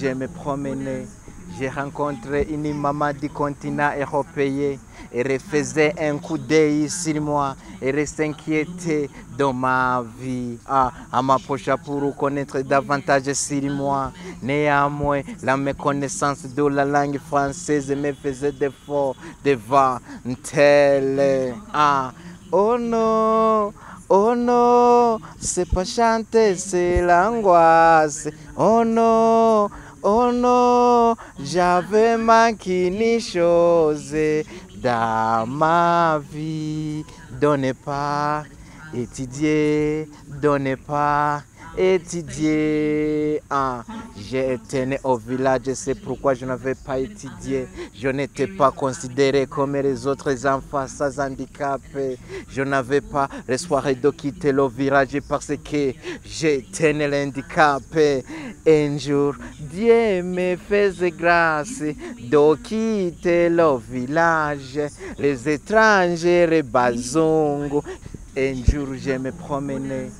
je me promenais. J'ai rencontré une maman du continent européen. Elle refaisait un coup d'œil sur moi. Elle s'inquiétait de ma vie. Elle m'approcha pour connaître davantage sur moi. Néanmoins, la méconnaissance de la langue française me faisait défaut devant tel. Oh non! Oh non, c'est pas chanter, c'est l'angoisse. Oh non, j'avais manqué une chose dans ma vie. Donnez pas étudier, donnez pas étudier. J'étais né au village, c'est pourquoi je n'avais pas étudié. Je n'étais pas considéré comme les autres enfants sans handicap. Je n'avais pas l'espoir de quitter le village parce que j'étais né handicapé. Un jour, Dieu me faisait grâce de quitter le village. Les étrangers, les bazongo. Un jour, je me promenais.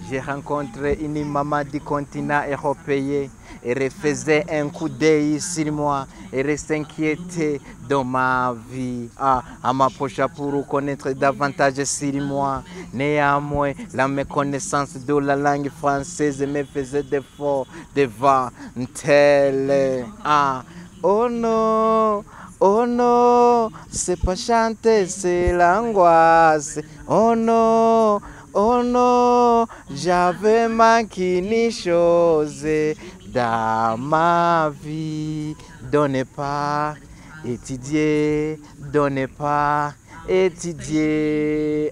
J'ai rencontré une maman du continent européen. Elle faisait un coup d'œil sur moi. Elle s'inquiétait de ma vie. Elle m'approcha pour connaître davantage sur moi. Néanmoins, la méconnaissance de la langue française me faisait défaut devant tel. Oh non! Oh non, c'est pas chanter, c'est l'angoisse. Oh non, j'avais manqué une chose dans ma vie. Donnez pas étudier, donnez pas étudier.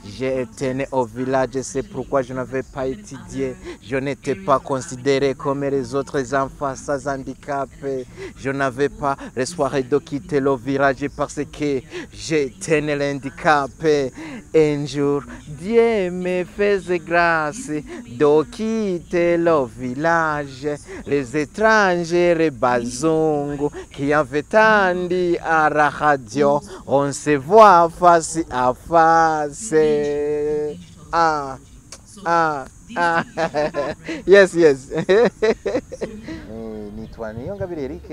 J'étais né au village, c'est pourquoi je n'avais pas étudié. Je n'étais pas considéré comme les autres enfants sans handicap. Je n'avais pas l'espoir de quitter le village parce que j'étais né handicapé. Un jour, Dieu me faisait grâce de quitter le village. Les étrangers, les bazongo qui avaient tendu à la radio, on se voit face à face. Yes. Nitwa Niyongabire Eric,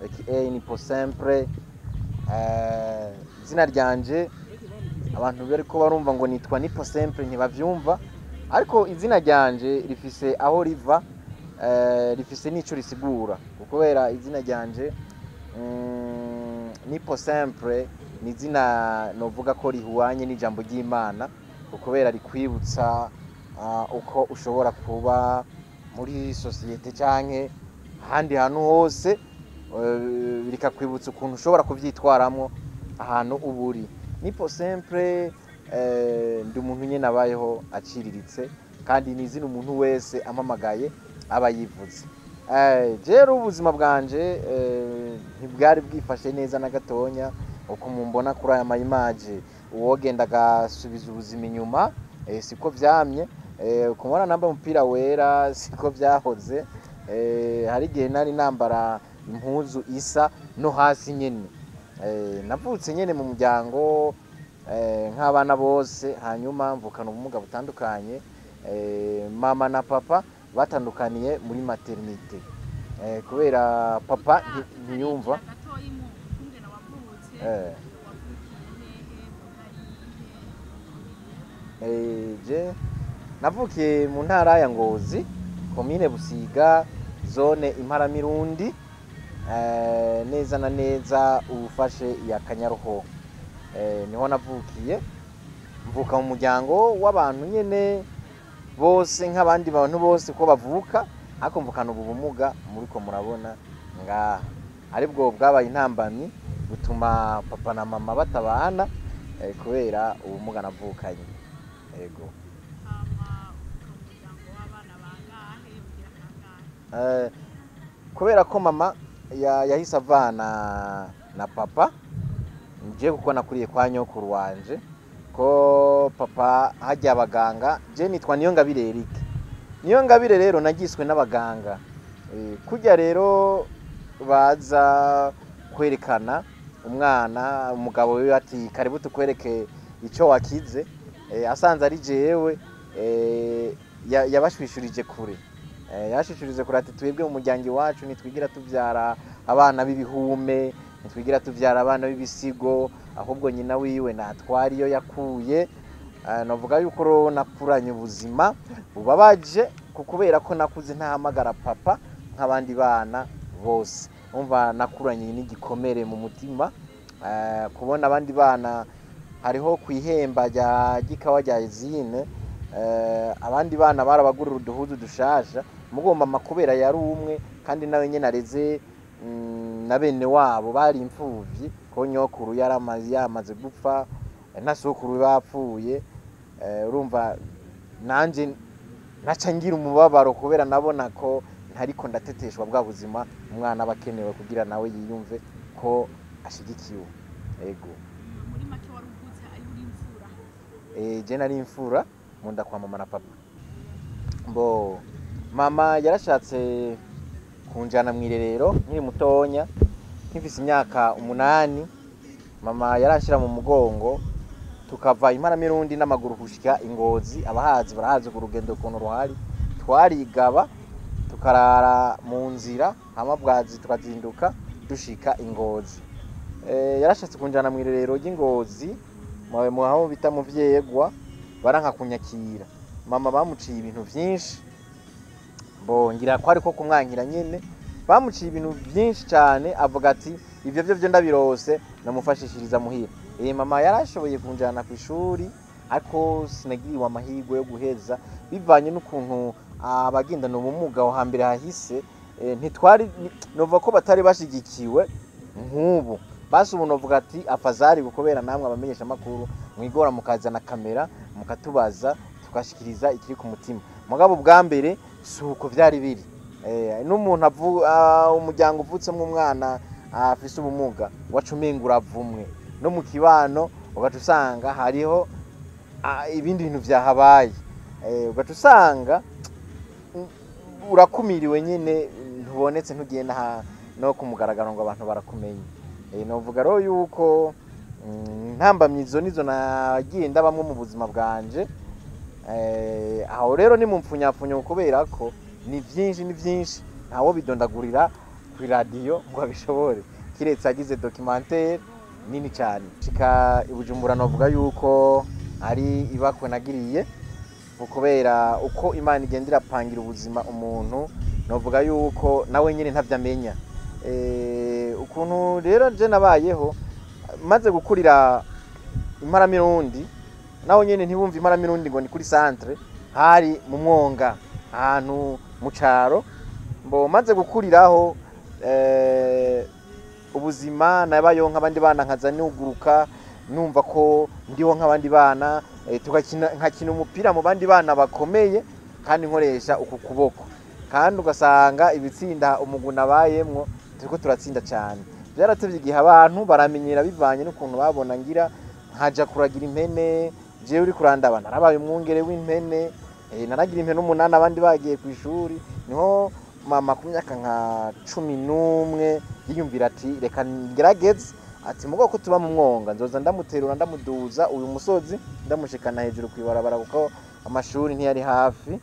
aka Nipo Sempre. Izina ryanje abantu bariko barumva ngo nitwa Nipo Sempre ntibavyumva, ariko izina ryanje rifise aho riva, rifise n'ico risigura, kubera izina ryanje Nipo Sempre ni izina novuga ko rihuanye n'ijambo ry'Imana, kubera rikwibutsa uko ushobora kuba muri societe canke ahandi hantu hose, rikakwibutsa ukuntu ushobora kuvyitwaramwo ahantu uburi. Nipo Sempre ndi umuntu nyene abayeho aciriritse, kandi ni izina umuntu wese amamagaye aba yivuze. Jero ubuzima bwanje ntibwari bwifashe neza na gatonya, uko mumbona kuri aya mayimaje uwogenda agasubiza ubuzima inyuma, siko vyamye. Kumubona namba umupira wera siko vyahoze. Hari igihe nari nambara impuzu isa no hasi nyene. Navutse nyene mu muryango nk'abana bose, hanyuma mvukana ubumuga butandukanye. Mama na papa batandukaniye muri maternité, kubera papa ntiyumva. Je navukiye mu ntara ya Ngozi, komine Busiga, zone Imparamirundi, neza na neza ubufashe ya Kanyaruho. Niho navukiye, mvuka mu muryango w'abantu nyene bose nk'abandi bantu bose ko bavuka, ariko mvukana ubumuga muriko murabona ngaha. Aribwo bwabaye intambamyi gutuma papa na mama batabana, kubera ubumuga navukanye. Ego. Kubera ko mama yahise avana na papa, nje kuko nakuriye kwa nyokuru wanje, ko papa hajya abaganga. Je nitwa Niyongabire Eric. Niyongabire rero nagiswe n'abaganga. Kujya rero baza kwerekana umwana, umugabo we ati karibu tukwereke ico wakize, asanze ari jewe, yabashwishurije kure. yashishurize kuri ati twebwe mu muryango iwacu nitwigira tubyara abana b'ibihume, nitwigira tubyara abana b'ibisigo, ahubwo nyina wiwe natwara iyo yakuye. Navuga yuko nakuranye ubuzima bubabaje kubera ko nakuze ntahamagara papa nk'abandi bana bose. Umva nakuranye n'igikomere mu mutima, kubona abandi bana hariho kwihemba rya gikawa rya Izine, abandi bana barabagurira uduhuzu dushasha, mugo mama kubera yari umwe kandi nawe nyene areze na bene wabo bari imfuvyi, ko nyokuru yamaze gupfa na sokuru bapfuye. Urumva nanje naca ngira umubabaro kubera nabona ko ntariko ndateteshwa bwa buzima umwana abakenewe kugira nawe yiyumve ko ashigikiwe. Ego muri make waruvuze ari uri imfura? Je nari imfura munda kwa mama na papa. Mbo mama yarashatse kunjana mwirerero nkiri mutonya, nkifise imyaka 8. Mama yaranshira mu mugongo tukava Imparamirundi n'amaguru kushika Ingozi. Abahazi barahazi ku rugendo kuntu ruhari, twarigaba tukarara mu nzira hama bwazi tukazinduka dushika Ingozi. Yarashatse kunjana mwirerero ry'Ingozi mu aho bita mu Vyegwa, baranka kunyakira. Mama bamuciye ibintu vyinshi, ngira ko ariko kumwankira nyene, bamuciye ibintu vyinshi cyane, avuga ati ivyo byo ndabirose namufashishiriza muhira. Mama yarashoboye kunjana ku ishuri ariko sinagiriwe amahirwe yo guheza bivanye n'ukuntu abagendana ubumuga wa hambere hahise ntitwari nova ko batari bashigikiwe nk'ubu. Basi ubu novuga ati afazari gukobera namwe abamenyesha makuru mwigora mukazana kamera mukatubaza tukashikiriza ikiri ku mutima. Mugabo bwa mbere suko vyari biri. N'umuntu umuryango uvutsemwe umwana afise ubumuga wacumengura avumwe no mu kibano, ugaca usanga hariho ibindi bintu vyahabaye, ugaca usanga urakumiriwe nyene, ntubonetse ntugenda no kumugaragaro ngo abantu barakumenye. Novuga rero yuko ntambamyizo nizo nagiye ndabamwe mu buzima bwanje. Aho rero ni mu mpfunyapfunyo kubera ko ni vyinshi ntawo bidondagurira ku radio ngo abishobore, kiretse agize documentaire nini cyane. Shika ibujumbura novuga yuko ari ibakwe nagiriye kubera uko Imana igendera pangira ubuzima umuntu, novuga yuko nawe nyine ntavyamenya. Ukuntu rero je nabayeho maze gukurira Imparamirundi, naho nyene ntibumva Imparamirundi ngo ni kuri centre, hari mu Mwonga ahantu mu caro. Mbo maze gukuriraho ubuzima nabayo nk'abandi bana nkaza nuguruka numva ko ndiho nk'abandi bana, nkakina umupira mu bandi bana bakomeye kandi nkoresha uku kuboko, kandi ugasanga ibitsinda umuguna bayemwo turiko turatsinda cyane. Byaratevye igihe abantu baramenyera bivanye n'ukuntu babona ngira nkaja kuragira impene, jewe uri kurandaba narabaye umwungere w'impene, naragira impene 8 abandi bagiye ku ishuri. Niho mama ku myaka nka 11 yiyumvira ati reka ngerageze, ati mugo ko tuba mu Mwonga nzoza ndamuterura ndamuduza uyu musozi ndamushikana hejuru kwibarabara kuko amashuri ntiyari hafi.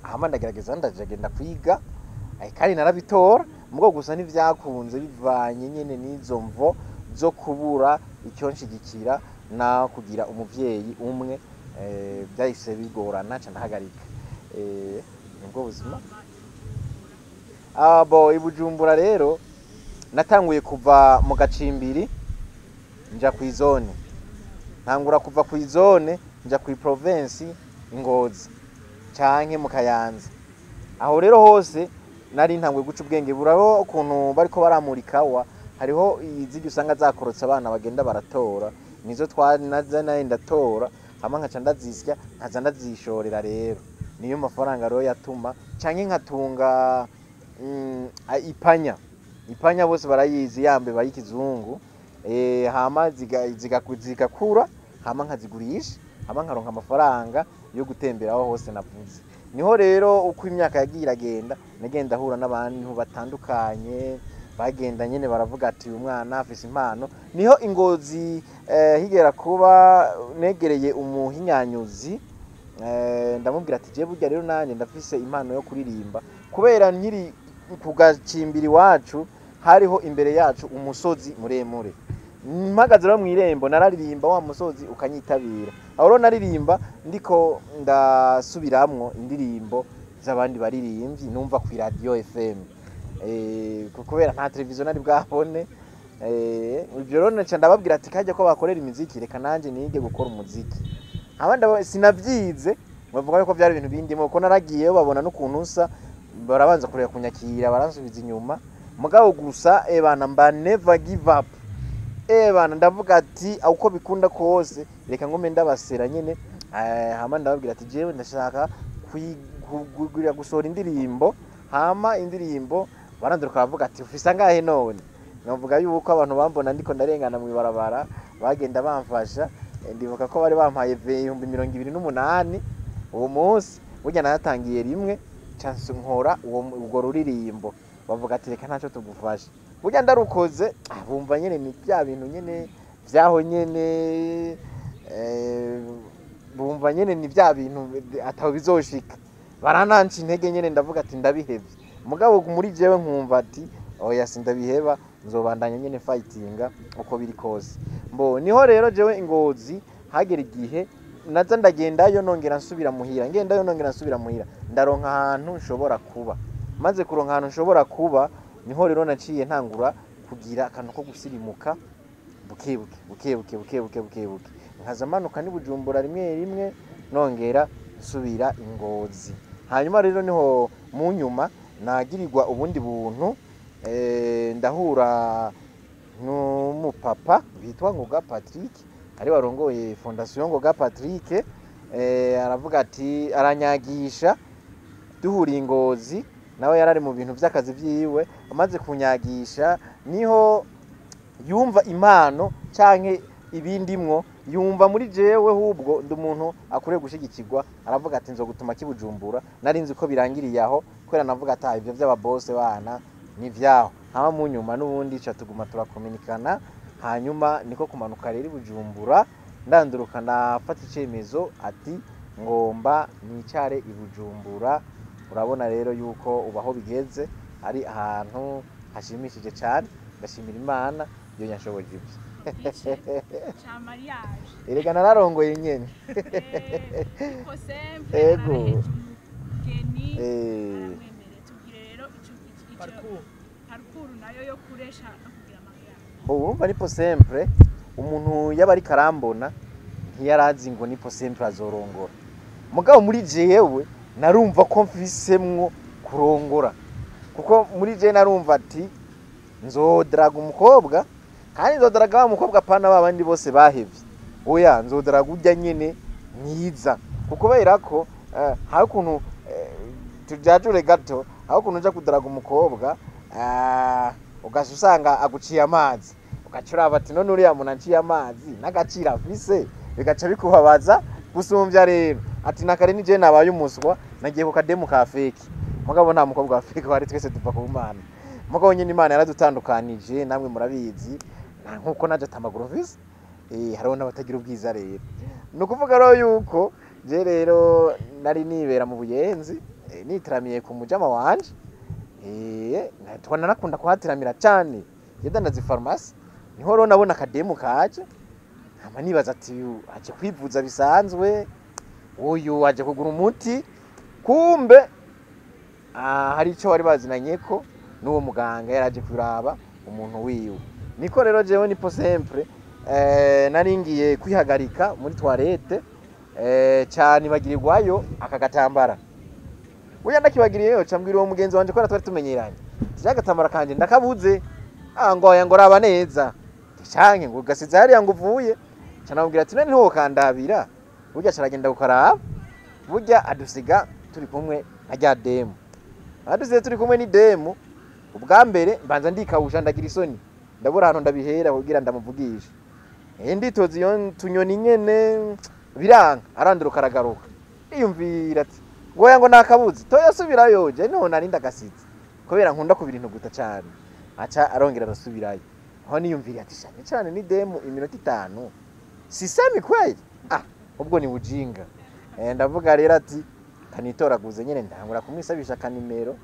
Hama ndagerageza ndagenda kwiga, kandi narabitora mugo gusa nivyakunze bivanye nyene n'izo mvo zo kubura icyo nshigikira na kugira umuvyeyi umwe, byahise bigorana cyane hagarika ubwo buzima. Ibujumbura rero natanguye kuva mu Gacimbiri nja ku izone, ntangura kuva ku izone nja ku province Ingozi canke mu Kayanza. Aho rero hose nari ntanguye guca ubwenge buraho ukuntu bariko baramurikawa, hariho izigi usanga zakorotse abana bagenda baratora, nizo twanaza naye ndatora hama nkaca ndazisya nkaza ndazishorera. Rero niyo mafaranga rero yatuma canke nkatunga ipanya bose barayizi yambe bayikizungu, hama zigakura hama nkazigurisha hama nkaronka amafaranga yo gutemberaho hose navuze. Niho rero uko imyaka yagiye iragenda nagenda hura n'abantu batandukanye bagenda nyene baravuga ati uyu mwana afise impano. Niho Ingozi higera kuba negereye umuhinyanyuzi ndamubwira ati je burya rero nanje ndafise impano yo kuririmba kubera nkiri kugacimbira iwacu hariho imbere yacu umusozi muremure mpagaze rero mw'irembo nararirimba wa musozi ukanyitabira aho rero naririmba ndiko ndasubiramwo indirimbo z'abandi baririmbyi numva ku radio FM kubera nta televiziyo nari bwabone ibyo rero naca ndababwira ati kajya ko bakorera imiziki reka nanje nige gukora umuziki abandi sinavyize bavuga ko byari ibintu bindimo ko naragiyeyo babona n'ukuntu usa barabanza kureka kunyakira baransubiza inyuma mugabo gusa bana mba never give up bana ndavuga ati uko bikunda kose reka ngome ndabasera nyene hama ndababwira ati jewe ndashaka kugurira gusohora indirimbo hama indirimbo baranduruka bavuga ati ufisa ngahe none navuga yuko abantu bambona ndiko ndarengana mu ibarabara bagenda bamfasha ndibuka ko bari bampaye 2028 uwo munsi burya natangiye rimwe chance nkora ubwo ruririmbo bavuga ati reka ntaco tugufasha burya ndarukoze bumva nyene ni bya bintu nyene vyaho nyene bumva nyene ni bya bintu ataho bizoshika barananca intege nyene ndavuga ati ndabihevye mugabo muri jewe nkumva ati oya sindabiheba nzobandanya nyene fightinga uko biri kose mbo niho rero jewe Ingozi hagera igihe naza ndagendayo nongera nsubira muhira ngendayo nongera nsubira muhira ndaronka ahantu nshobora kuba maze kuronka ahantu nshobora kuba niho rero naciye ntangura kugira akantu ko gusirimuka bukebuke nkazamanuka ni Bujumbura rimwe rimwe nongera nsubira Ingozi hanyuma rero niho mu nyuma nagirirwa ubundi buntu ndahura n'umupapa bitwa Ngoga Patrick ari warongoye fondation Ngoga Patrick aravuga ati aranyagisha duhuriye Ingozi nawe yarari mu bintu by'akazi byiwe amaze kunyagisha niho yumva impano canke ibindimwo yumva muri jewe hubwo ndumuntu akure gushigikirwa aravuga ati nzogutuma kibujumbura narinzi ko birangiriye aho kwera navuga ati ivyo by'ababose bana ni vyaho hama mu nyuma n'ubundi cha tuguma turakominikana hanyuma niko kumanuka rero Bujumbura ndanduruka nafata icemezo ati ngomba nicare Bujumbura urabona rero yuko ubaho bigeze ari ahantu hashimishije cyane ndashimira Imana yo yashoboje ibyo cha mariage erega nararongoye nyene ko sempre ego geni mwemere tugire rero parcours nayo yo kuresha no kugira mariage urumva nipo sempre umuntu yaba ari karambona ntiyarazi ngo nipo sempre azorongora mugabo muri jewe narumva ko mfisemwo kurongora kuko muri je narumva ati nzodraga umukobwa kandi nzodraga wa mukobwa pana babandi bose bahevye oya nzodraga urya nyene mwiza kuko berako ha kuntu tujajure gato aho kuntu nja kudraga umukobwa ugasanga aguciye amazi ugacuraba ati none uriya muntu anciye amazi n'agacira afise bigaca bikubabaza gusumvya rero ati nakare ni je nabaye umuswa nagiye ku kademu ka feki mugabo nta mukobwa wa feki bari twese tuva ku Mana mugabo nyine Imana yaradutandukanije namwe murabizi nkuko naje tamaguru vise hariho n'abatagira ubwiza rero nukuvuga rero yuko je rero nari nibera mu Buyenzi nitramiye ku mujama wanje twana nakunda kuhatiramira cyane yedandaza farmasi niho rero nabona akademu kaje ama nibaza ati aje kwivuza bisanzwe uyu aje kugura umuti kumbe hari ico bari bazinanye ko n'uwo muganga yaraje kuraba umuntu wiwe niko rero jewe nipo sempre naringiye kwihagarika muri toilette cyane bagirirwayo akagatambara uya ndakibagiriyeyo cambwira uwo mugenzi wanje ko twari tumenyeranye tyagatambara kanje ndakabuze ngoya ngo raba neza cyanke ngo gasiza hari yangu uvuye canabwira ati none ho kandabira burya caragenda gukaraba burya adusiga turi kumwe najya demo adusize turi kumwe ni demo ubwa mbere mbanza ndikawusha ndagira isoni ndabura hano ndabihera kugira ndamuvugisha nditozi yo tunyoni nyene biranga aranduruka aragaruka iyumvira ati ngoya ngo nakabuze toya subirayo je none nari ndagasize kubera nkunda ku bintu guta cyane aca arongera arasubirayo aho niyumvira ati cyane ni demo iminota 5 sisemi kweli ubwo ni bujinga ndavuga rero ati kanitoraguze nyene ndangura kumwisabisha akanimero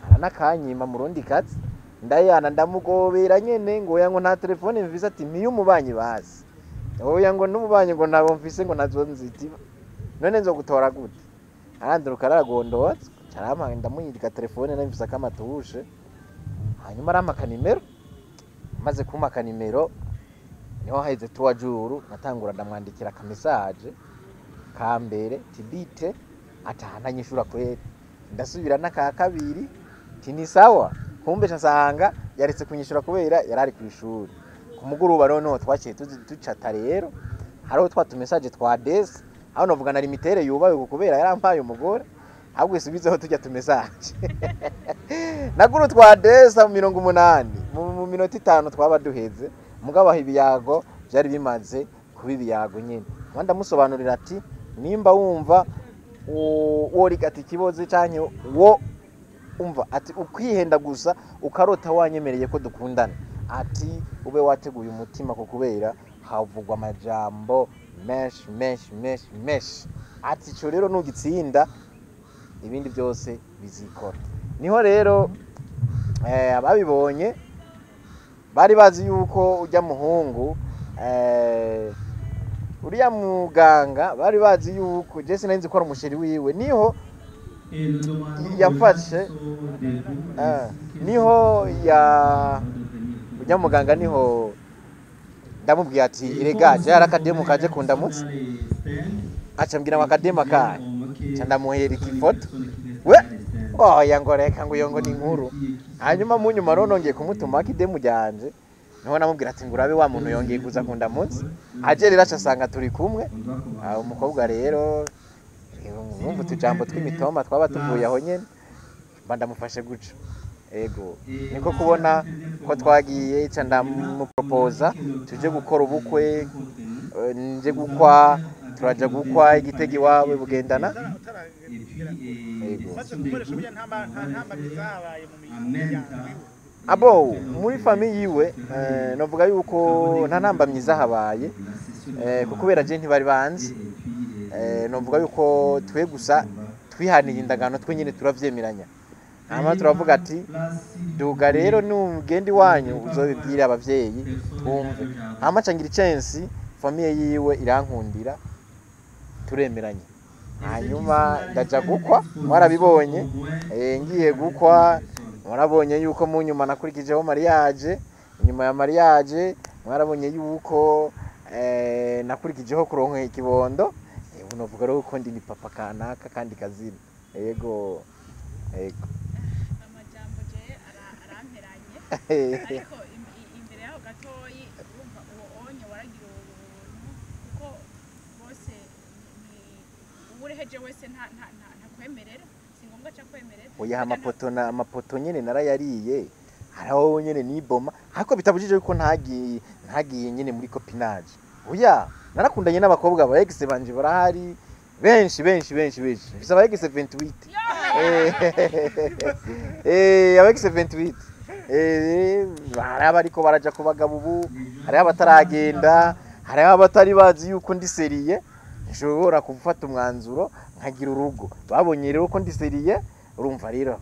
aranakanyima murundi kazi ndayana ndamugobera nyene ngo oya ngo nta telefone mvise ati mpiye umubanyi bazi oya ngo n'umubanyi ngo nabo mvise ngo nazonzitiba none nzogutora gute aranduruka aragondotse carama ndamuyirika telefone namvise akamatushe hanyuma arama akanimero maze kuma akanimero niho haheze tuwajuru natangura ndamwandikira ka message kambere tibite atahana nyishura kweri ndasubira naka kabiri tini sawa kumbe nsanga yaretse kunyishura kubera yarari ku ishuri kumugoroba none twaciye tucata rero hariho twatu message twa des aho novuga na limitere yubaye kubera yarampaye umugore ahubwo isubizeho tujya tu message naguru twa des 180 mu minota 5 twaba duheze mugabo aho ibiyago byari bimaze kuba ibiyago nyine wanda musobanurira ati nimba wumva worigata ikiboze canke wo umva ati ukwihenda gusa ukarota wanyemereye ko dukundana ati ube wateguye umutima ko kubera havugwa amajambo mesh ati cyo rero nugitsinda ibindi byose bizikora niho rero ababibonye bari bazi yuko ujya muhungu uriya muganga bari bazi yuko je sinanzi ko ari umusheri wiwe niho yafashe niho ujya muganga niho ndamubwiye ati iregaje arakademu kaje kundamutse aca mbwira akadema kaje ndamuhera ikifoto we oya ngo reka ngo yongo ni nkuru hanyuma mu nyuma ronongeye kumutuma akidemu ryanje niho namubwira ati ngurabe wa muntu yongeye kuza kundamutse aje rero acasanga turi kumwe umukobwa rero numva tujambo twimitoma twaba tuvuye aho nyene bandamufashe guca ego niko kubona ko twagiye ica ndamuproposa tuje gukora ubukwe nje gukwa turaja gukwa igitegi wawe bugendana abo muri famille yiwe novuga yuko nta ntambamyi zahabaye kubera je ntibari banzi novuga yuko twe gusa twihaniye indagano twe nyine turavyemeranya hama turavuga ati duga rero n'umugendi wanyu uzobibwira abavyeyi twumve hama cangira chance famille yiwe irankundira turemeranye hanyuma ndaja gukwa warabibonye ngiye gukwa warabonye yuko mu nyuma nakurikijeho mariage inyuma ya mariage warabonye yuko nakurikijeho kuronka ikibondo unovuga rero ko ndi ni papa kanaka kandi kazina yego amajambo je aramperanye ariko imbere yaho gatoyi urumva uwo onye waragira ubuntu kuko bose ni ubureheje wese nta kwemerera si ngombwa ca kwemerera oya amapoto nyene narayariye haraho nyene niboma hako bitabujije yuko ntagiye nyene muri copinage oya narakundanye n'abakobwa ba ex banje barahari benshi bisa ba ex 28 aba ex 28 haraba ariko baraja kubagabo ubu hari abataragenda hari abatari bazi yuko ndi seriye nshobora gufata umwanzuro nkagira urugo babonye rero ko ndi seriye urumva rero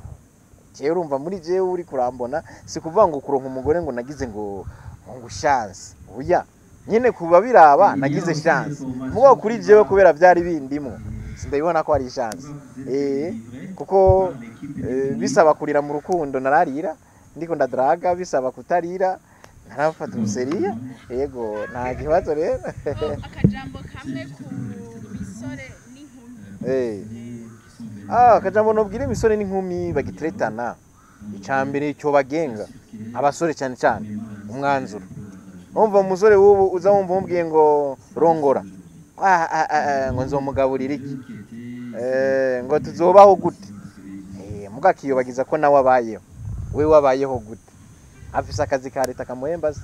je urumva muri je uri kurambona si kuvuga ngo kuronka umugore ngo nagize ngo chance oya nyine kuba biraba nagize chance mugo kuri jewe kubera byari bindimo sindabibona ko ari chance kuko bisaba kurira mu rukundo nararira ndiko ndadraga bisaba kutarira narafata umuseriya yego nta kibazo rero akajambo kamwe ku bisore n'inkumi akajambo nobwire imisore n'inkumi bagitretana icambere cyo bagenga abasore cyane cyane umwanzuro umva umusore wubu uza wumva umbwiye ngo rongora ngo nzomugaburira iki ngo tuzobaho gute mugakiyo bagiza ko nawe abayeho we wabayeho gute afise akazi ka leta kamuhembaza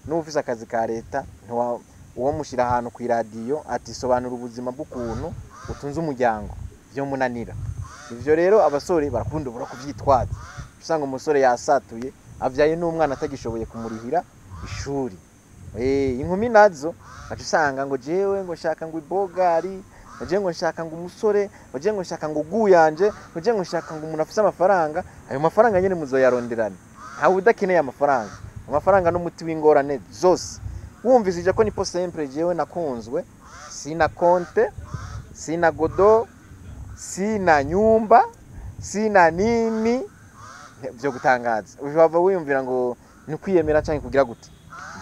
n'ufise akazi ka leta uwo mushira ahantu ku radio ati sobanura ubuzima bw'ukuntu utunze umuryango byo munanira ivyo rero abasore barakunda ubura kuvyitwaza usanga umusore yasatuye avyaye n'umwana atagishoboye kumurihira ishuri inkumi nazo bacisanga ngo jewe ngo shaka ngo ibogari nagiye ngo nshaka ngo umusore nagiye ngo nshaka ngo guyanje nagiye ngo nshaka ngo umuntu afise amafaranga ayo mafaranga nyene muzoyaronderana ntawe udakeneye amafaranga n'umuti w'ingorane zose wumvise ko nipo sempre jewe nakunzwe sina konte sina godo sina nyumba sina nini byo gutangaza ushobora wiyumvira ngo ni kwiyemera cyangwa kugira gute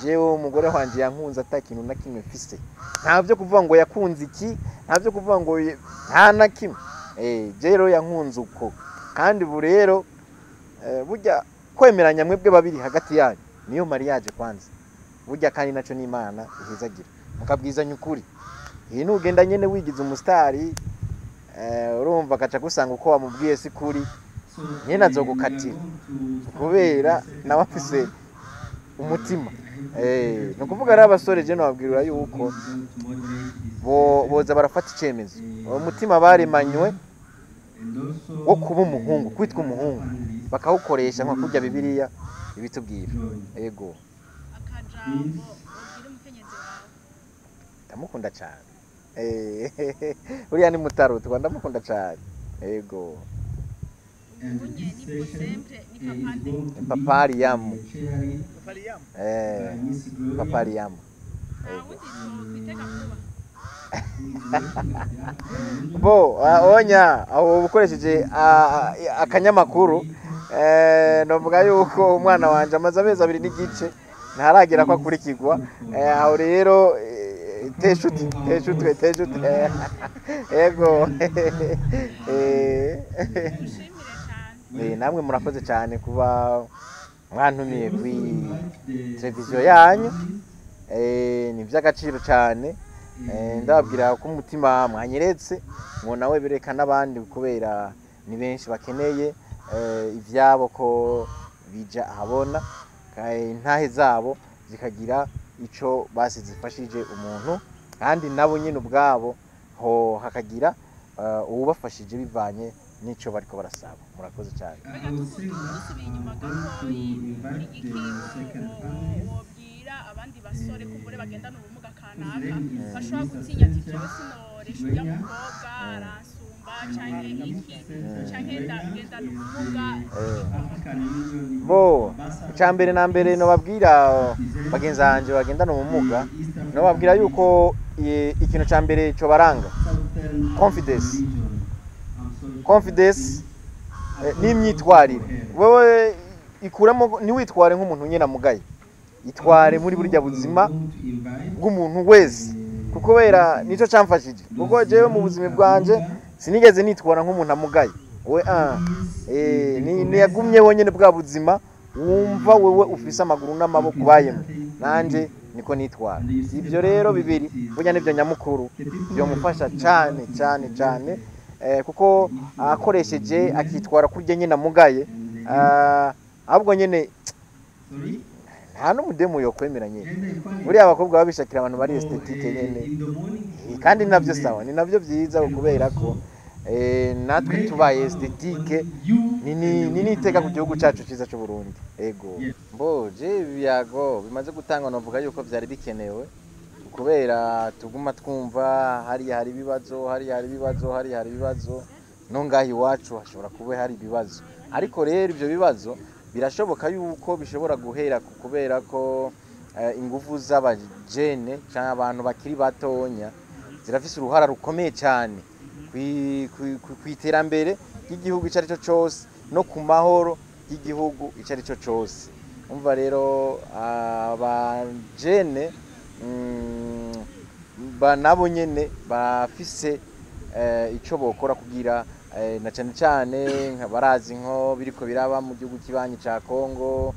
jewe umugore wanje yankunze atakintu na kimwe mfise nta byo kuvuga ngo yakunze iki nta byo kuvuga ngo nta na kimwe rero yankunze uko kandi ubu rero burya kwemeranya mwebwe babiri hagati yanyu niyo mariage kwanza burya kandi naco n'Imana ihezagira mukabwizanya ukuri iyi nugenda nyene wigize umustari urumva kaca gusanga uko wamubwiye si kuri nyene azogukatira kubera nawe afise umutima no kuvuga ari abasore je no babwirira yuko boza barafata icemezo umutima baremanywe wo kuba umuhungu kwitwa umuhungu bakawukoresha nko kurya Bibiliya ibitubwira ego akajambo ugira umukenyezi wawe ndamukunda cyane uriya ni Mutaro ndamukunda cyane ego ubunye ni sempre ni papande papariyamu papariyamu papariyamu kwiteka kuba bo onya aho ukoresheje akanyamakuru novuga yuko umwana wanje amaze amezi 2 n'igice ntaragera ko akurikirwa aho rero teshute ego namwe murakoze cyane kuba mwantumiye kuri televiziyo yanyu ni by'agaciro cyane ndababwira ko umutima mwanyeretse ngo nawe bireka n'abandi kubera ni benshi bakeneye ivyabo ko bija ahabona intahe zabo zikagira ico basizifashije umuntu kandi nabo nyine ubwabo ho hakagira ubafashije bivanye nico bariko barasaba murakoze cyane dusubiye inyuma gatoyi wobwira abandi basore kumbure bagendana ubumuga kanaka bashobora gutinya ati jewe sinoresha urya mukobwa aransumba canke iki canke ndagendana ubumuga bo icambere na mbere no babwira bagenzi banje bagendana ubumuga no babwira yuko ikintu cambere cyo baranga confidence n'imyitwarire wewe ikuramo niwitware nk'umuntu nyene mugaye itware muri burya buzima bw'umuntu wese kuko wera nico camfashije kuko jewe mu buzima bwanje sinigeze nitwara nk'umuntu amugaye we ni yagumye wonyene bwa buzima wumva wewe ufise amaguru n'amaboko bayemo nanje niko nitwara ibyo rero bibiri burya nivyo nyamukuru byo mufasha cyane kuko akoresheje akitwara kurya nyine amugaye ahubwo nyine nta n'umudemu yo kwemera nyine buriya abakobwa babishakira abantu bari esthétique nyine kandi navyo sawa ni navyo byiza kubera ko natwe tubaye esthétique ni niteka ku gihugu cyacu cyiza cy'u Burundi ego mboje biyago bimaze gutangwa novuga yuko byari bikenewe kubera tuguma twumva hari ibibazo no ngahi iwacu hashobora kuba hari ibibazo ariko rero ibyo bibazo birashoboka yuko bishobora guhera kubera ko ingufu z'abajene cyangwa abantu bakiri batonya zirafise uruhara rukomeye cyane kwiterambere ry'igihugu icyo ari cyo cyose no ku mahoro y'igihugu icyo ari cyo cyose umva rero abajene nabo nyene bafise ico bokora kugira na cyane barazi nko biriko biraba mu gihugu kibanyi ca Kongo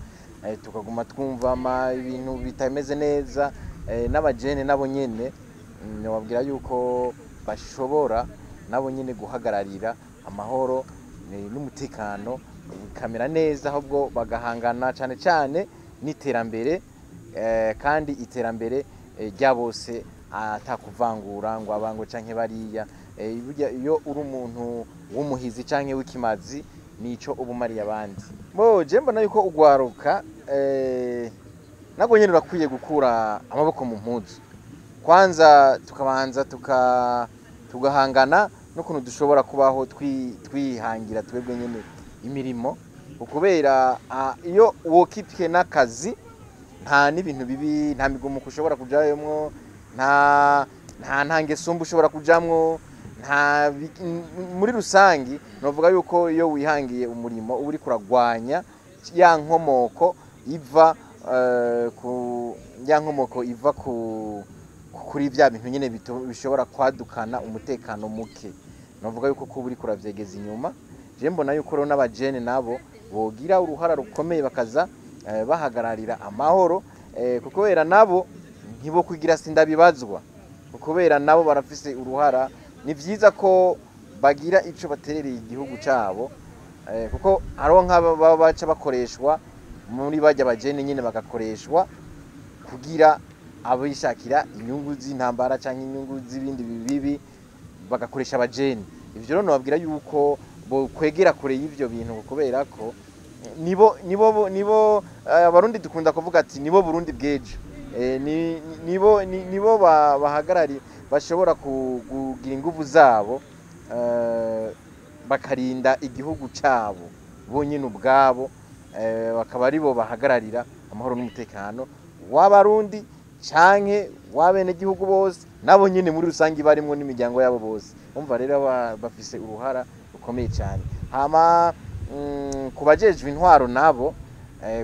tukaguma twumva ibintu bitameze neza n'abajene nabo nyene nababwira yuko bashobora nabo nyene guhagararira amahoro n'umutekano bikamera neza ahubwo bagahangana cyane n'iterambere kandi iterambere rya bose atakuvangura ngo abango canke bariya iyo uri umuntu w'umuhizi canke w'ikimazi nico ubumariye abandi je mbona yuko ugwaruka nago nyene urakwiye gukura amaboko mu mpuzu kwanza tukabanza tugahangana n'ukuntu dushobora kubaho twihangira twebwe nyene imirimo ukubera iyo wokitwe n'akazi nta n'ibintu bibi nta migumuko ushobora kujayemwo nta ngesumbu ushobora kujamwo muri rusangi novuga yuko iyo wihangiye umurimo uri kuragwanya ya nkomoko iva kuri bya bintu nyene bishobora kwadukana umutekano muke novuga yuko kuba uri kuravyegeza inyuma je mbona yuko rero n'abajene nabo bogira uruhara rukomeye bakaza bahagararira amahoro kubera nabo ntibo kugira sindabibazwa kubera nabo barafise uruhara ni vyiza ko bagira ico baterereye igihugu cabo kuko haro nk'aba baca bakoreshwa muri bajya bajene nyine bagakoreshwa kugira abishakira inyungu z'intambara canke inyungu z'ibindi bibi bagakoresha abajene ivyo rero nababwira yuko bo kwegera kure y'ivyo bintu kubera ko nibo abarundi dukunda kuvuga ati nibo Burundi bwejo nibo bahagarari bashobora kugira ingufu zabo bakarinda igihugu cabo bonyine ubwabo bakaba aribo bahagararira amahoro n'umutekano w'abarundi canke wabene gihugu bose nabo nyine muri rusangi barimo n'imiryango yabo bose umva rero bafise uruhara rukomeye cyane hama kubajejwe intwaro nabo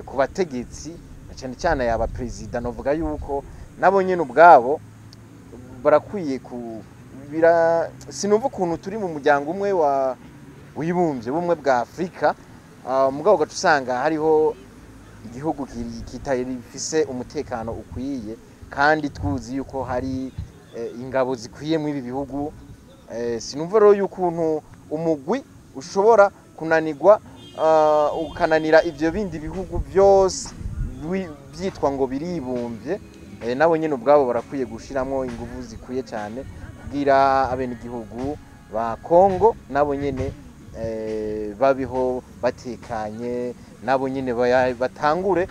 kubategetsi cyane cyane yaba president novuga yuko nabo nyine ubwabo barakwiye sinumva ukuntu turi mu muryango umwe wibumbye bumwe bwa Afrika mugabo gatusanga hariho igihugu kitafise umutekano ukwiye kandi twuzi yuko hari ingabo zikwiye mu ibi bihugu sinumva rero yukuntu umugwi ushobora kunanirwa ukananira ivyo bindi bihugu byose byitwa ngo biribumbye nabo nyene ubwabo barakwiye gushiramwo ingufu zikwiye cyane kugira abene igihugu ba Kongo nabo nyene babiho batekanye nabo nyene batangure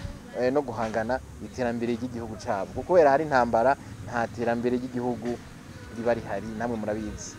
no guhangana iterambere ry'igihugu cyabo kuko era hari intambara nta terambere ry'igihugu riba rihari namwe murabizi.